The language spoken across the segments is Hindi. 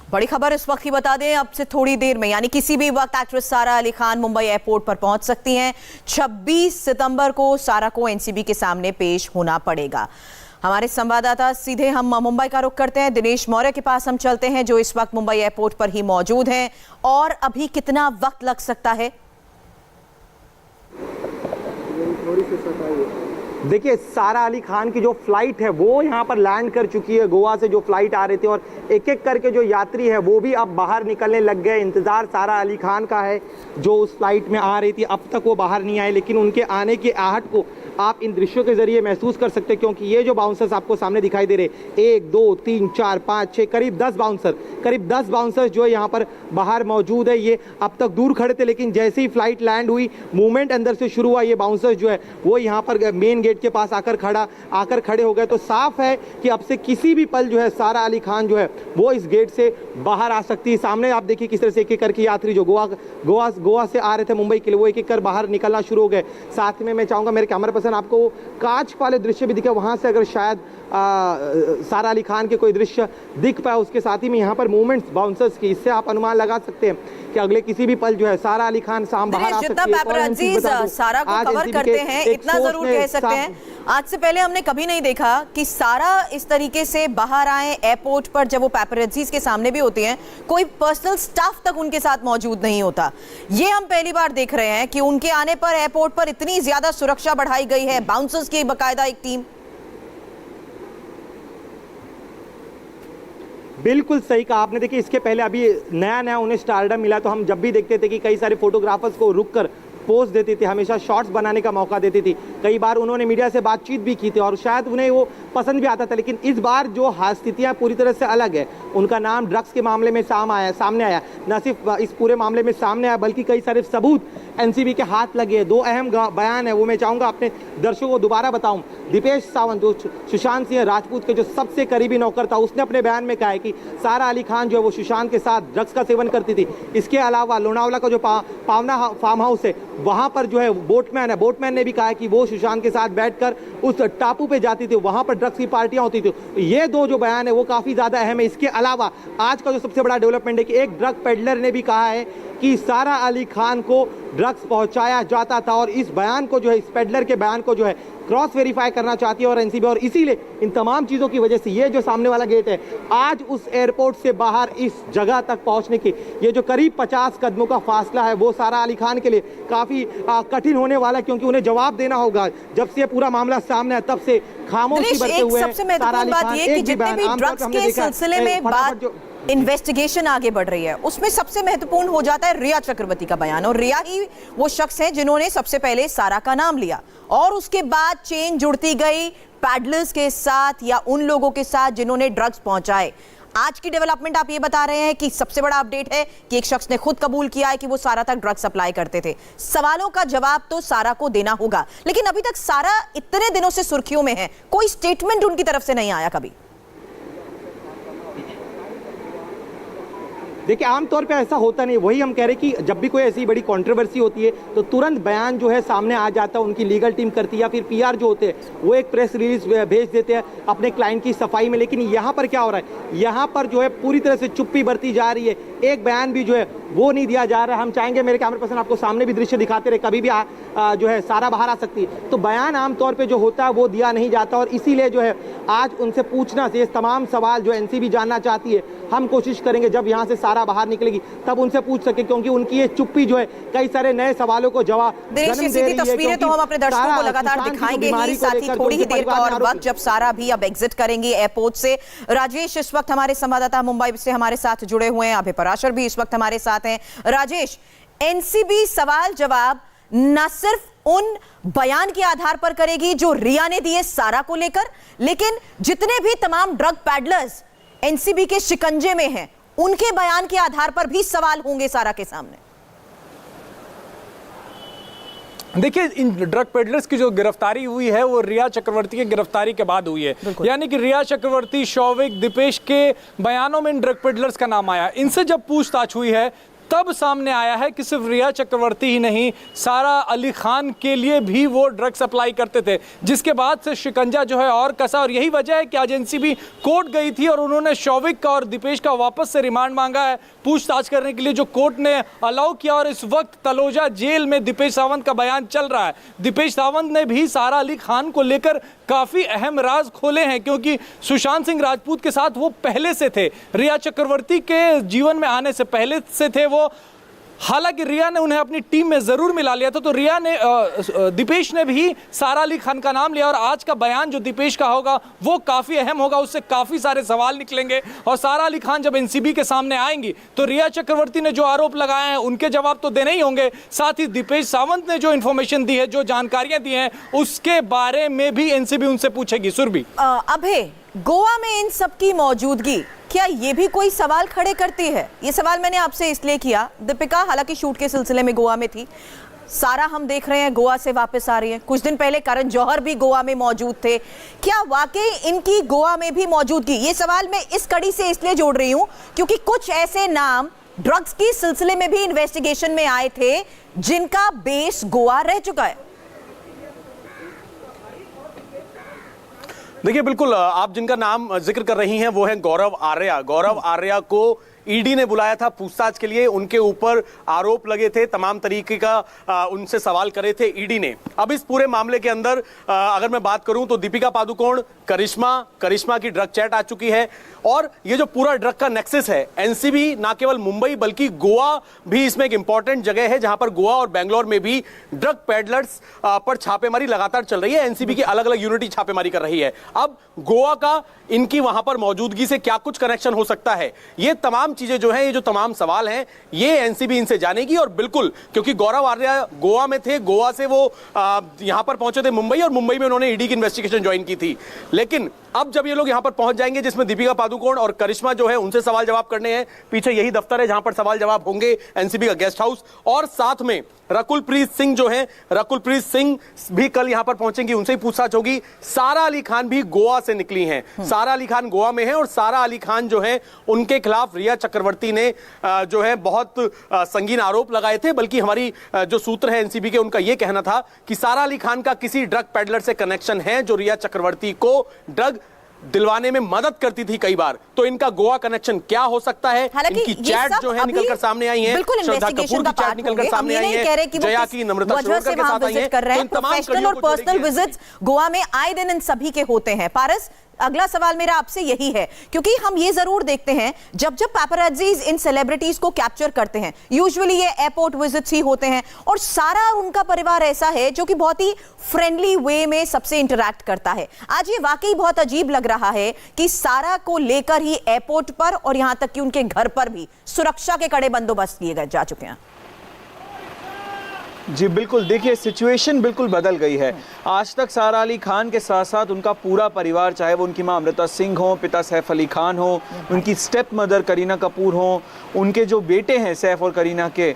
बड़ी खबर इस वक्त की बता दें, अब से थोड़ी देर में यानी किसी भी वक्त एक्ट्रेस सारा अली खान मुंबई एयरपोर्ट पर पहुंच सकती हैं। 26 सितंबर को सारा को एनसीबी के सामने पेश होना पड़ेगा। हमारे संवाददाता सीधे हम मुंबई का रुख करते हैं, दिनेश मौर्य के पास हम चलते हैं जो इस वक्त मुंबई एयरपोर्ट पर ही मौजूद हैं। और अभी कितना वक्त लग सकता है? देखिए, सारा अली खान की जो फ्लाइट है वो यहाँ पर लैंड कर चुकी है। गोवा से जो फ्लाइट आ रही थी और एक एक करके जो यात्री है वो भी अब बाहर निकलने लग गए। इंतजार सारा अली खान का है जो उस फ्लाइट में आ रही थी, अब तक वो बाहर नहीं आए, लेकिन उनके आने की आहट को आप इन दृश्यों के जरिए महसूस कर सकते हैं, क्योंकि ये जो बाउंसर्स आपको सामने दिखाई दे रहे, 1 2 3 4 5 6 करीब 10 बाउंसर्स जो है यहाँ पर बाहर मौजूद है। ये अब तक दूर खड़े थे, लेकिन जैसे ही फ्लाइट लैंड हुई, मूवमेंट अंदर से शुरू हुआ, ये बाउंसर्स जो है वो यहाँ पर मेन गेट के पास आकर खड़े हो गए। तो साफ है कि अब से किसी भी पल जो है सारा अली खान जो है वो इस गेट से बाहर आ सकती है। सामने आप देखिए किस तरह से एक एक करके यात्री जो गोवा से आ रहे थे मुंबई के लिए, वो एक एक कर बाहर निकलना शुरू हो गए। साथ में मैं चाहूंगा मेरे कैमरा पर्सन आपको कांच वाले दृश्य भी दिखे, वहां से अगर शायद सारा अली खान के कोई दृश्य दिख पाए। उसके साथ ही में यहाँ पर मूवमेंट्स बाउंसर्स की, इससे आप अनुमान लगा सकते हैं कि अगले किसी भी पल जो है सारा अली खान साम बाहर आ सकती है। सारा को कवर करते हैं, इतना जरूर कह सकते हैं, आज से पहले हमने कभी नहीं देखा कि सारा इस तरीके से बाहर आए एयरपोर्ट पर। जब वो पैपराजीज के सामने भी होती हैं, कोई पर्सनल स्टाफ तक उनके साथ मौजूद नहीं होता। ये हम पहली बार देख रहे हैं कि उनके आने पर एयरपोर्ट पर इतनी ज्यादा सुरक्षा बढ़ाई गई है, बाउंसर्स की बाकायदा एक टीम। बिल्कुल सही कहा आपने। देखिए, इसके पहले अभी नया उन्हें स्टारडम मिला, तो हम जब भी देखते थे कि कई सारे फोटोग्राफर्स को रुककर पोस्ट देती थी, हमेशा शॉट्स बनाने का मौका देती थी। कई बार उन्होंने मीडिया से बातचीत भी की थी और शायद उन्हें वो पसंद भी आता था। लेकिन इस बार जो स्थितियां पूरी तरह से अलग है। उनका नाम ड्रग्स के मामले में सामने आया, न सिर्फ इस पूरे मामले में सामने आया बल्कि कई सारे सबूत एनसीबी के हाथ लगे। 2 अहम बयान है, वो मैं चाहूंगा अपने दर्शकों को दोबारा बताऊं। दीपेश सावंत जो सुशांत सिंह राजपूत के जो सबसे करीबी नौकर था, उसने अपने बयान में कहा है कि सारा अली खान जो है वो सुशांत के साथ ड्रग्स का सेवन करती थी। इसके अलावा लोनावला का जो पावना फार्म हाउस है, वहां पर जो है बोटमैन ने भी कहा है कि वो सुशांत के साथ बैठकर उस टापू पे जाती थी, वहां पर ड्रग्स की पार्टियां होती थी। ये 2 जो बयान है वो काफी ज्यादा अहम है। इसके अलावा आज का जो सबसे बड़ा डेवलपमेंट है कि एक ड्रग पेडलर ने भी कहा है कि सारा अली खान को ड्रग्स पहुंचाया जाता था, और इस बयान को जो है, इस पेडलर के बयान को जो है क्रॉस वेरीफाई करना चाहती है और एनसीबी। और इसीलिए इन तमाम चीजों की वजह से ये जो सामने वाला गेट है, आज उस एयरपोर्ट से बाहर इस जगह तक पहुंचने की ये जो करीब 50 कदमों का फासला है, वो सारा अली खान के लिए काफी कठिन होने वाला है, क्योंकि उन्हें जवाब देना होगा। जब से ये पूरा मामला सामने है तब से खामोशी बरते हुए सबसे महत्वपूर्ण बात ये कि जितने भी ड्रग्स के सिलसिले में बात इन्वेस्टिगेशन आगे बढ़ रही है, उसमें सबसे महत्वपूर्ण हो जाता है रिया चक्रवर्ती का बयान। और रिया ही वो शख्स है जिन्होंने सबसे पहले सारा का नाम लिया और उसके बाद चेन जुड़ती गई पैडलर्स के साथ या उन लोगों के साथ जिन्होंने ड्रग्स पहुंचाए। आज की डेवलपमेंट आप ये बता रहे हैं कि सबसे बड़ा अपडेट है कि एक शख्स ने खुद कबूल किया है कि वो सारा तक ड्रग्स सप्लाई करते थे। सवालों का जवाब तो सारा को देना होगा, लेकिन अभी तक सारा इतने दिनों से सुर्खियों में है, कोई स्टेटमेंट उनकी तरफ से नहीं आया कभी। देखिए, आमतौर पे ऐसा होता नहीं। वही हम कह रहे कि जब भी कोई ऐसी बड़ी कंट्रोवर्सी होती है तो तुरंत बयान जो है सामने आ जाता है, उनकी लीगल टीम करती है या फिर पीआर जो होते हैं वो एक प्रेस रिलीज भेज देते हैं अपने क्लाइंट की सफाई में। लेकिन यहाँ पर क्या हो रहा है, यहाँ पर जो है पूरी तरह से चुप्पी बरती जा रही है, एक बयान भी जो है वो नहीं दिया जा रहा है। हम चाहेंगे मेरे कैमरा पर्सन आपको सामने भी दृश्य दिखाते रहे, कभी भी जो है सारा बाहर आ सकती है, तो बयान आमतौर पर जो होता है वो दिया नहीं जाता। और इसीलिए जो है आज उनसे पूछना से तमाम सवाल जो एनसीबी जानना चाहती है, हम कोशिश करेंगे जब यहाँ से सारा बाहर निकलेगी तब उनसे पूछ सके, क्योंकि उनकी ये चुप्पी जो है कई सारे नए सवालों को जवाब जन्म दे रही है। तस्वीरें तो हम अपने दर्शकों को लगातार दिखाएंगे ही, साथ ही थोड़ी ही देर का और वक्त जब सारा भी अब एग्जिट करेंगी एयरपोर्ट से। राजेश इस वक्त हमारे संवाददाता मुंबई से हमारे साथ जुड़े हुए हैं, अभय पराशर भी इस वक्त हमारे साथ हैं। राजेश, एनसीबी सवाल जवाब न सिर्फ उन बयान के आधार पर करेगी जो रिया ने दिए सारा को लेकर, लेकिन जितने भी तमाम ड्रग पैडलर्स एनसीबी के शिकंजे में हैं, उनके बयान के आधार पर भी सवाल होंगे सारा के सामने। देखिए, इन ड्रग पेडलर्स की जो गिरफ्तारी हुई है वो रिया चक्रवर्ती की गिरफ्तारी के बाद हुई है। यानी कि रिया चक्रवर्ती, शौविक, दीपेश के बयानों में इन ड्रग पेडलर्स का नाम आया। इनसे जब पूछताछ हुई है तब सामने आया है कि सिर्फ रिया चक्रवर्ती ही नहीं, सारा अली खान के लिए भी वो ड्रग सप्लाई करते थे, जिसके बाद से शिकंजा जो है और कसा। और यही वजह है कि आज एनसीबी कोर्ट गई थी और उन्होंने शौविक का और दीपेश का वापस से रिमांड मांगा है पूछताछ करने के लिए, जो कोर्ट ने अलाउ किया। और इस वक्त तलोजा जेल में दीपेश सावंत का बयान चल रहा है। दीपेश सावंत ने भी सारा अली खान को लेकर काफी अहम राज खोले हैं, क्योंकि सुशांत सिंह राजपूत के साथ वो पहले से थे, रिया चक्रवर्ती के जीवन में आने से पहले से थे वो। हालांकि रिया ने उन्हें अपनी टीम में जरूर मिला लिया था, तो रिया ने दीपेश ने भी सारा अली खान का नाम लिया। और आज का बयान जो दीपेश का होगा वो काफी अहम होगा, उससे काफी सारे सवाल निकलेंगे। और सारा अली खान जब एनसीबी के सामने आएंगी तो रिया चक्रवर्ती ने जो आरोप लगाए हैं उनके जवाब तो देने ही होंगे, साथ ही दीपेश सावंत ने जो इंफॉर्मेशन दी है, जो जानकारियां दी हैं, उसके बारे में भी एनसीबी उनसे पूछेगी। सुरभि, अभय, गोवा में इन सबकी मौजूदगी क्या ये भी कोई सवाल खड़े करती है? ये सवाल मैंने आपसे इसलिए किया, दीपिका हालांकि शूट के सिलसिले में गोवा में थी, सारा हम देख रहे हैं गोवा से वापस आ रही है, कुछ दिन पहले करण जौहर भी गोवा में मौजूद थे। क्या वाकई इनकी गोवा में भी मौजूदगी? ये सवाल मैं इस कड़ी से इसलिए जोड़ रही हूं क्योंकि कुछ ऐसे नाम ड्रग्स की सिलसिले में भी इन्वेस्टिगेशन में आए थे जिनका बेस गोवा रह चुका है। देखिए, बिल्कुल आप जिनका नाम जिक्र कर रही हैं वो है गौरव आर्या। गौरव आर्या को ईडी ने बुलाया था पूछताछ के लिए, उनके ऊपर आरोप लगे थे, तमाम तरीके का उनसे सवाल करे थे ईडी ने। अब इस पूरे मामले के अंदर अगर मैं बात करूं तो दीपिका पादुकोण, करिश्मा की ड्रग चैट आ चुकी है। और ये जो पूरा ड्रग का नेक्सस है, एनसीबी ना केवल मुंबई बल्कि गोवा भी इसमें एक इंपॉर्टेंट जगह है, जहां पर गोवा और बेंगलोर में भी ड्रग पैडलर्स पर छापेमारी लगातार चल रही है। एनसीबी की अलग अलग यूनिट छापेमारी कर रही है। अब गोवा का इनकी वहां पर मौजूदगी से क्या कुछ कनेक्शन हो सकता है, ये तमाम चीजें जो हैं, ये जो तमाम सवाल हैं, ये एनसीबी इनसे जानेगी। और बिल्कुल, क्योंकि गौरव आर्या गोवा में थे, गोवा से वो यहां पर पहुंचे थे मुंबई, और मुंबई में उन्होंने ईडी की इन्वेस्टिगेशन ज्वाइन की थी। लेकिन अब जब ये लोग यहां पर पहुंच जाएंगे, जिसमें दीपिका पादुकोण और करिश्मा जो है उनसे सवाल जवाब करने हैं, पीछे यही दफ्तर है जहां पर सवाल जवाब होंगे, एनसीबी का गेस्ट हाउस, और साथ में रकुलप्रीत सिंह जो है, रकुलप्रीत सिंह भी कल यहां पर पहुंचेंगी, उनसे ही पूछताछ होगी। सारा अली खान भी गोवा से निकली हैं, सारा अली खान गोवा में है, और सारा अली खान जो है उनके खिलाफ रिया चक्रवर्ती ने जो है बहुत संगीन आरोप लगाए थे। बल्कि हमारी जो सूत्र है एनसीबी के, उनका यह कहना था कि सारा अली खान का किसी ड्रग पेडलर से कनेक्शन है जो रिया चक्रवर्ती को ड्रग दिलवाने में मदद करती थी कई बार। तो इनका गोवा कनेक्शन क्या हो सकता है? इनकी चैट जो है निकलकर सामने आई है, श्रद्धा कपूर की चैट निकलकर सामने आई है, जया की, नम्रता शिरोडकर के साथ आई है। तो इन तमाम प्रोफेशनल और पर्सनल विजिट्स गोवा में आए दिन इन सभी के होते हैं। पारस, अगला सवाल मेरा आपसे यही है, क्योंकि हम ये जरूर देखते हैं जब जब पैपराजीज इन सेलिब्रिटीज को कैप्चर करते हैं, यूजुअली ये एयरपोर्ट विजिट्स ही होते हैं, और सारा और उनका परिवार ऐसा है जो कि बहुत ही फ्रेंडली वे में सबसे इंटरैक्ट करता है। आज ये वाकई बहुत अजीब लग रहा है कि सारा को लेकर ही एयरपोर्ट पर और यहां तक कि उनके घर पर भी सुरक्षा के कड़े बंदोबस्त किए जा चुके हैं। जी बिल्कुल, देखिए सिचुएशन बिल्कुल बदल गई है। आज तक सारा अली खान के साथ साथ उनका पूरा परिवार, चाहे वो उनकी मां अमृता सिंह हो, पिता सैफ अली खान हो, उनकी स्टेप मदर करीना कपूर हो, उनके जो बेटे हैं सैफ और करीना के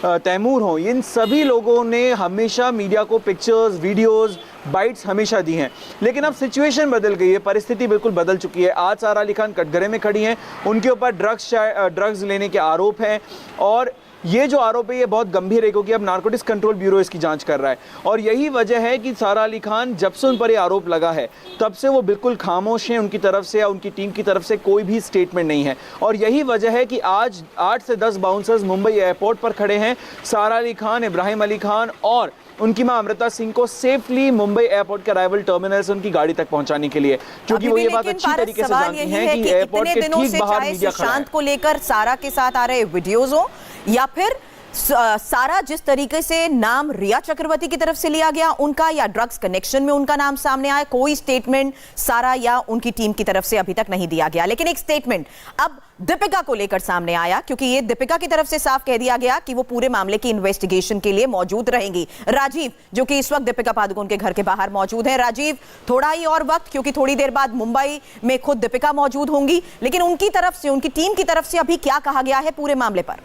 तैमूर हो, इन सभी लोगों ने हमेशा मीडिया को पिक्चर्स, वीडियोस, बाइट्स हमेशा दी हैं। लेकिन अब सिचुएशन बदल गई है, परिस्थिति बिल्कुल बदल चुकी है। आज सारा अली खान कटघरे में खड़ी हैं, उनके ऊपर ड्रग्स लेने के आरोप हैं, और ये जो आरोप है ये बहुत गंभीर है, क्योंकि अब नारकोटिक्स कंट्रोल ब्यूरो इसकी जांच कर रहा है। और यही वजह है कि सारा अली खान जब से उन पर ये आरोप लगा है तब से वो बिल्कुल खामोश हैं, उनकी तरफ से या उनकी टीम की तरफ से कोई भी स्टेटमेंट नहीं है। और यही वजह है कि आज 8 से 10 बाउंसर्स मुंबई एयरपोर्ट पर खड़े हैं, सारा अली खान, इब्राहिम अली खान और उनकी मां अमृता सिंह को सेफली मुंबई एयरपोर्ट के अराइवल टर्मिनल से उनकी गाड़ी तक पहुंचाने के लिए, क्योंकि वो ये बात अच्छी तरीके से जानती हैं कि एयरपोर्ट के ठीक बाहर मीडिया खड़ा है। सुशांत को लेकर सारा के साथ आ रहे वीडियोज हो, या फिर सारा जिस तरीके से नाम रिया चक्रवर्ती की तरफ से लिया गया उनका, या ड्रग्स कनेक्शन में उनका नाम सामने आया, कोई स्टेटमेंट सारा या उनकी टीम की तरफ से अभी तक नहीं दिया गया। लेकिन एक स्टेटमेंट अब दीपिका को लेकर सामने आया, क्योंकि ये दीपिका की तरफ से साफ कह दिया गया कि वो पूरे मामले की इन्वेस्टिगेशन के लिए मौजूद रहेंगी। राजीव, जो कि इस वक्त दीपिका पादुकोण के घर के बाहर मौजूद है। राजीव, थोड़ा ही और वक्त, क्योंकि थोड़ी देर बाद मुंबई में खुद दीपिका मौजूद होंगी, लेकिन उनकी तरफ से, उनकी टीम की तरफ से अभी क्या कहा गया है पूरे मामले पर?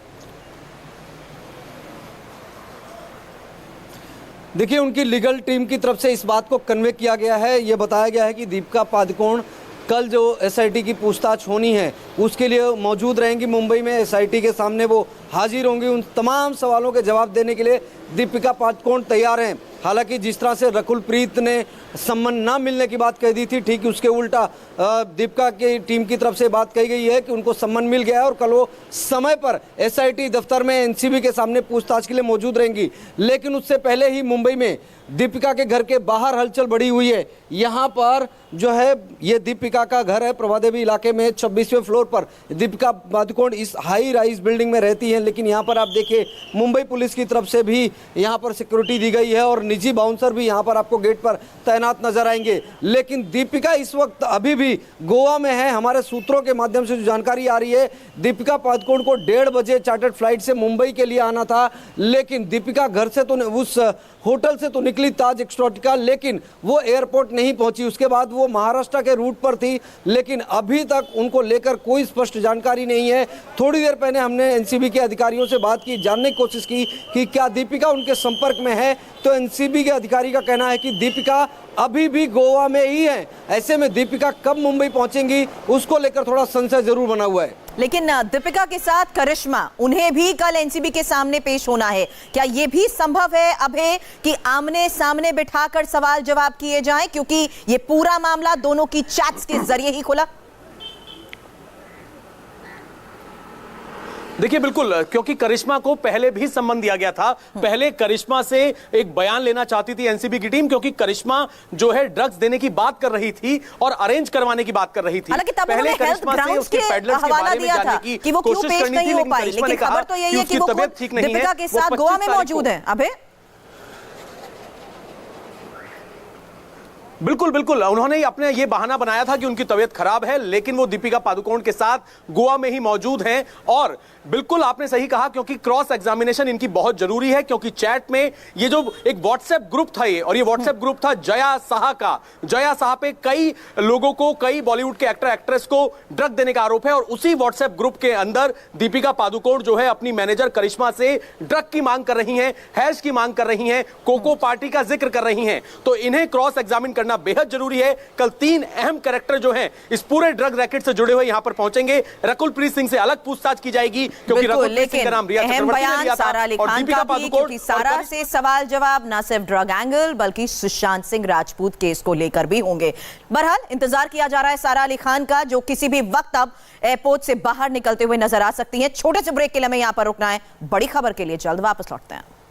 देखिए, उनकी लीगल टीम की तरफ से इस बात को कन्वे किया गया है, ये बताया गया है कि दीपिका पादुकोण कल जो एसआईटी की पूछताछ होनी है उसके लिए मौजूद रहेंगी मुंबई में। एसआईटी के सामने वो हाजिर होंगी। उन तमाम सवालों के जवाब देने के लिए दीपिका पादुकोण तैयार हैं। हालांकि जिस तरह से रकुल प्रीत ने सम्मान ना मिलने की बात कह दी थी, ठीक उसके उल्टा दीपिका की टीम की तरफ से बात कही गई है कि उनको सम्मान मिल गया है और कल वो समय पर एसआईटी दफ्तर में एनसीबी के सामने पूछताछ के लिए मौजूद रहेंगी। लेकिन उससे पहले ही मुंबई में दीपिका के घर के बाहर हलचल बढ़ी हुई है। यहाँ पर जो है ये दीपिका का घर है, प्रभादेवी इलाके में 26वें फ्लोर पर दीपिका पादुकोण इस हाई राइज बिल्डिंग में रहती हैं। लेकिन यहाँ पर आप देखिए मुंबई पुलिस की तरफ से भी यहाँ पर सिक्योरिटी दी गई है और निजी बाउंसर भी यहाँ पर आपको गेट पर तैनात नजर आएंगे। लेकिन दीपिका इस वक्त अभी भी गोवा में है। हमारे सूत्रों के माध्यम से जो जानकारी आ रही है, दीपिका पादुकोण को 1:30 बजे चार्टर्ड फ्लाइट से मुंबई के लिए आना था। लेकिन दीपिका घर से तो उस होटल से तो निकली ताज एक्सोटिका, लेकिन वो एयरपोर्ट नहीं पहुंची। उसके बाद वो महाराष्ट्र के रूट पर थी, लेकिन अभी तक उनको लेकर कोई स्पष्ट जानकारी नहीं है। थोड़ी देर पहले हमने एनसीबी के अधिकारियों से बात की, जानने की कोशिश की कि क्या दीपिका उनके संपर्क में है, तो एनसीबी के अधिकारी का कहना है कि दीपिका अभी भी गोवा में ही है। ऐसे में दीपिका कब मुंबई पहुंचेंगी उसको लेकर थोड़ा संशय जरूर बना हुआ है। लेकिन दीपिका के साथ करिश्मा, उन्हें भी कल एनसीबी के सामने पेश होना है। क्या यह भी संभव है अभय कि आमने सामने बिठाकर सवाल जवाब किए जाएं, क्योंकि यह पूरा मामला दोनों की चैट्स के जरिए ही खुला? देखिए बिल्कुल, क्योंकि करिश्मा को पहले भी सम्मन दिया गया था। पहले करिश्मा से एक बयान लेना चाहती थी एनसीबी की टीम, क्योंकि करिश्मा जो है ड्रग्स देने की बात कर रही थी और अरेंज करवाने की बात कर रही थी। पहले करिश्मा से उसके पेडलर्स के बारे में जानने की कोशिश करनी थी, लेकिन करिश्मा ने कहा कि उसकी तबीयत ठीक नहीं है, दीपिका के साथ गोवा में मौजूद है। अबे बिल्कुल बिल्कुल, उन्होंने अपने ये बहाना बनाया था कि उनकी तबीयत खराब है, लेकिन वो दीपिका पादुकोण के साथ गोवा में ही मौजूद हैं। और बिल्कुल आपने सही कहा, क्योंकि क्रॉस एग्जामिनेशन इनकी बहुत जरूरी है, क्योंकि चैट में ये जो एक व्हाट्सएप ग्रुप था ये, और ये व्हाट्सएप ग्रुप था जया साहा का। जया साहा पे कई लोगों को, कई बॉलीवुड के एक्टर एक्ट्रेस को ड्रग देने का आरोप है, और उसी व्हाट्सएप ग्रुप के अंदर दीपिका पादुकोण जो है अपनी मैनेजर करिश्मा से ड्रग की मांग कर रही हैं, हैश की मांग कर रही हैं, कोको पार्टी का जिक्र कर रही हैं। तो इन्हें क्रॉस एग्जामिन करना बेहद जरूरी है। कल 3 अहम कैरेक्टर जो हैं इस पूरे ड्रग रैकेट से जुड़े हुए यहां पर पहुंचेंगे। रकुल प्रीत सिंह से अलग पूछताछ की जाएगी, क्योंकि रकुल प्रीत सिंह का नाम रिया चक्रवर्ती ने लिया था, सारा अली खान का भी, क्योंकि सारा से सवाल जवाब ना सिर्फ ड्रग एंगल बल्कि सुशांत सिंह राजपूत केस को लेकर भी होंगे। बहरहाल इंतजार किया जा रहा है सारा अली खान का, जो किसी भी वक्त अब एयरपोर्ट से बाहर निकलते हुए नजर आ सकती हैं। छोटे से ब्रेक के लिए हमें यहां पर रुकना है। बड़ी खबर के लिए जल्द वापस लौटते हैं।